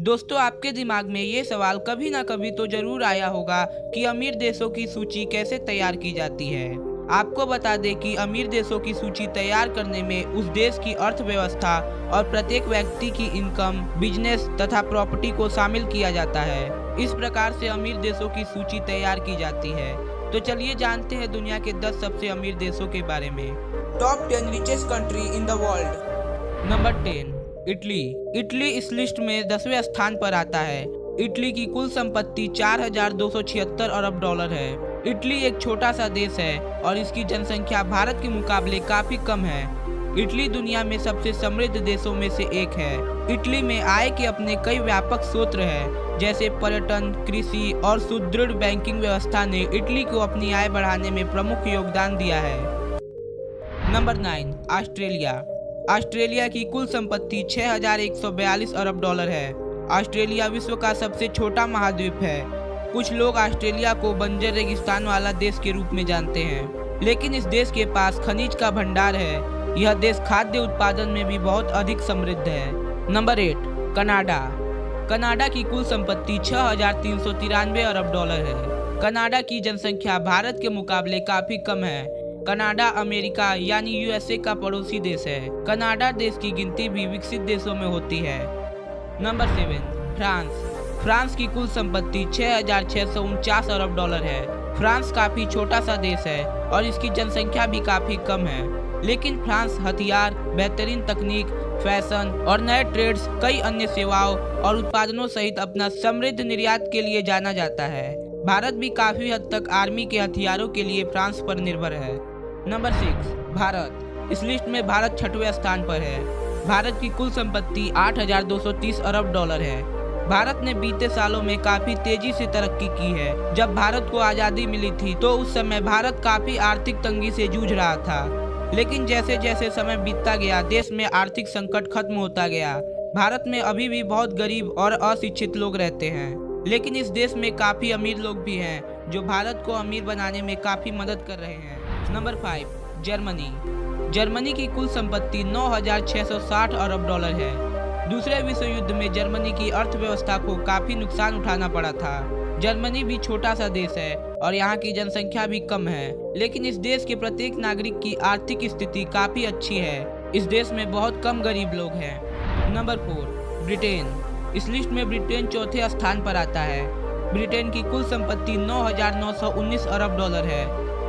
दोस्तों, आपके दिमाग में ये सवाल कभी ना कभी तो जरूर आया होगा कि अमीर देशों की सूची कैसे तैयार की जाती है। आपको बता दें कि अमीर देशों की सूची तैयार करने में उस देश की अर्थव्यवस्था और प्रत्येक व्यक्ति की इनकम, बिजनेस तथा प्रॉपर्टी को शामिल किया जाता है। इस प्रकार से अमीर देशों की सूची तैयार की जाती है। तो चलिए जानते हैं दुनिया के 10 सबसे अमीर देशों के बारे में। Top 10 richest country in the world. Number 10, Italy. Italy इस लिस्ट में 10वें स्थान पर आता है। इटली की कुल संपत्ति 4,276 अरब डॉलर है। इटली एक छोटा सा देश है और इसकी जनसंख्या भारत के मुकाबले काफी कम है। इटली दुनिया में सबसे समृद्ध देशों में से एक है। इटली में आय के अपने कई व्यापक स्रोत हैं, जैसे पर्यटन, कृषि और सुदृढ़ बैंकिंग व्यवस्था ने इटली को अपनी आय बढ़ाने में प्रमुख योगदान दिया है। Number 9, Australia. ऑस्ट्रेलिया की कुल संपत्ति 6,142 अरब डॉलर है। ऑस्ट्रेलिया विश्व का सबसे छोटा महाद्वीप है। कुछ लोग ऑस्ट्रेलिया को बंजर रेगिस्तान वाला देश के रूप में जानते हैं, लेकिन इस देश के पास खनिज का भंडार है। यह देश खाद्य उत्पादन में भी बहुत अधिक समृद्ध है। Number 8, Canada. कनाडा की कुल संपत्ति 6,393 अरब डॉलर है। कनाडा की जनसंख्या भारत के मुकाबले काफी कम है। कनाडा अमेरिका यानी यूएसए का पड़ोसी देश है। कनाडा देश की गिनती भी विकसित देशों में होती है। Number 7, France. फ्रांस की कुल संपत्ति 6,649 अरब डॉलर है। फ्रांस काफी छोटा सा देश है और इसकी जनसंख्या भी काफी कम है, लेकिन फ्रांस हथियार, बेहतरीन तकनीक, फैशन और नए ट्रेड्स, कई अन्य सेवाओं और उत्पादनों सहित अपना समृद्ध निर्यात के लिए जाना जाता है। भारत भी काफी हद तक आर्मी के हथियारों के लिए फ्रांस पर निर्भर है। नंबर 6, भारत। इस लिस्ट में भारत 6वें स्थान पर है। भारत की कुल संपत्ति 8,230 अरब डॉलर है। भारत ने बीते सालों में काफी तेजी से तरक्की की है। जब भारत को आज़ादी मिली थी तो उस समय भारत काफी आर्थिक तंगी से जूझ रहा था, लेकिन जैसे जैसे समय बीतता गया देश में आर्थिक संकट खत्म होता गया। भारत में अभी भी बहुत गरीब और अशिक्षित लोग रहते हैं, लेकिन इस देश में काफी अमीर लोग भी हैं जो भारत को अमीर बनाने में काफी मदद कर रहे हैं। Number 5, Germany. जर्मनी की कुल संपत्ति 9,660 अरब डॉलर है। दूसरे विश्व युद्ध में जर्मनी की अर्थव्यवस्था को काफी नुकसान उठाना पड़ा था। जर्मनी भी छोटा सा देश है और यहाँ की जनसंख्या भी कम है, लेकिन इस देश के प्रत्येक नागरिक की आर्थिक स्थिति काफी अच्छी है। इस देश में बहुत कम गरीब लोग हैं। Number 4, Britain. इस लिस्ट में ब्रिटेन 4थे स्थान पर आता है। ब्रिटेन की कुल संपत्ति 9,919 अरब डॉलर है।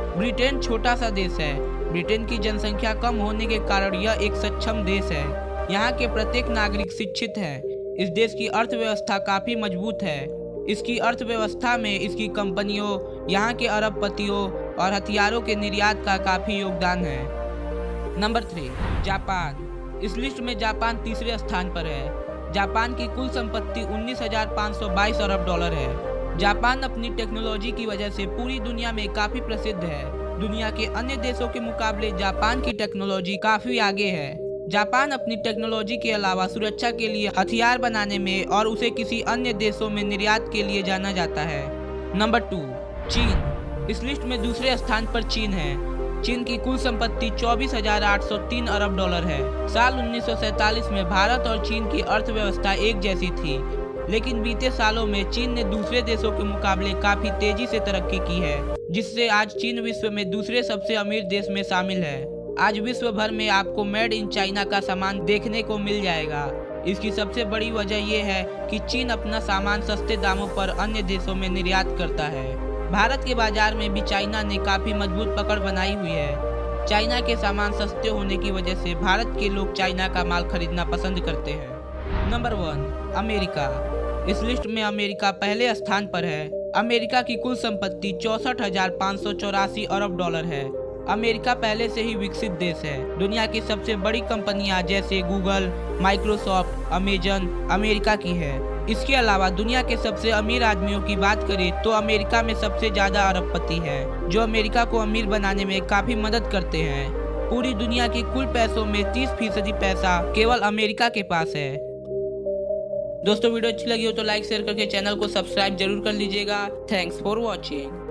ब्रिटेन छोटा सा देश है। ब्रिटेन की जनसंख्या कम होने के कारण यह एक सक्षम देश है। यहाँ के प्रत्येक नागरिक शिक्षित है। इस देश की अर्थव्यवस्था काफी मजबूत है। इसकी अर्थव्यवस्था में इसकी कंपनियों, यहाँ के अरबपतियों और हथियारों के निर्यात का काफी योगदान है। Number 3, Japan. इस लिस्ट में जापान 3रे स्थान पर है। जापान की कुल संपत्ति 19,522 अरब डॉलर है। जापान अपनी टेक्नोलॉजी की वजह से पूरी दुनिया में काफी प्रसिद्ध है। दुनिया के अन्य देशों के मुकाबले जापान की टेक्नोलॉजी काफी आगे है। जापान अपनी टेक्नोलॉजी के अलावा सुरक्षा के लिए हथियार बनाने में और उसे किसी अन्य देशों में निर्यात के लिए जाना जाता है। नंबर 2, चीन। इस लिस्ट में 2रे स्थान पर चीन है। चीन की कुल संपत्ति 24,803 अरब डॉलर है। साल 1947 में भारत और चीन की अर्थव्यवस्था एक जैसी थी, लेकिन बीते सालों में चीन ने दूसरे देशों के मुकाबले काफी तेजी से तरक्की की है, जिससे आज चीन विश्व में 2रे सबसे अमीर देश में शामिल है। आज विश्व भर में आपको मेड इन चाइना का सामान देखने को मिल जाएगा। इसकी सबसे बड़ी वजह यह है कि चीन अपना सामान सस्ते दामों पर अन्य देशों में निर्यात करता है। भारत के बाजार में भी चाइना ने काफी मजबूत पकड़ बनाई हुई है। चाइना के सामान सस्ते होने की वजह से भारत के लोग चाइना का माल खरीदना पसंद करते हैं। Number 1, America. इस लिस्ट में अमेरिका पहले स्थान पर है। अमेरिका की कुल संपत्ति 64,584 अरब डॉलर है। अमेरिका पहले से ही विकसित देश है। दुनिया की सबसे बड़ी कंपनियां जैसे गूगल, माइक्रोसॉफ्ट, अमेजन अमेरिका की है। इसके अलावा दुनिया के सबसे अमीर आदमियों की बात करें तो अमेरिका में सबसे ज्यादा अरबपति हैं, जो अमेरिका को अमीर बनाने में काफी मदद करते हैं। पूरी दुनिया के कुल पैसों में 30% पैसा केवल अमेरिका के पास है। दोस्तों, वीडियो अच्छी लगी हो तो लाइक शेयर करके चैनल को सब्सक्राइब जरूर कर लीजिएगा। Thanks for watching.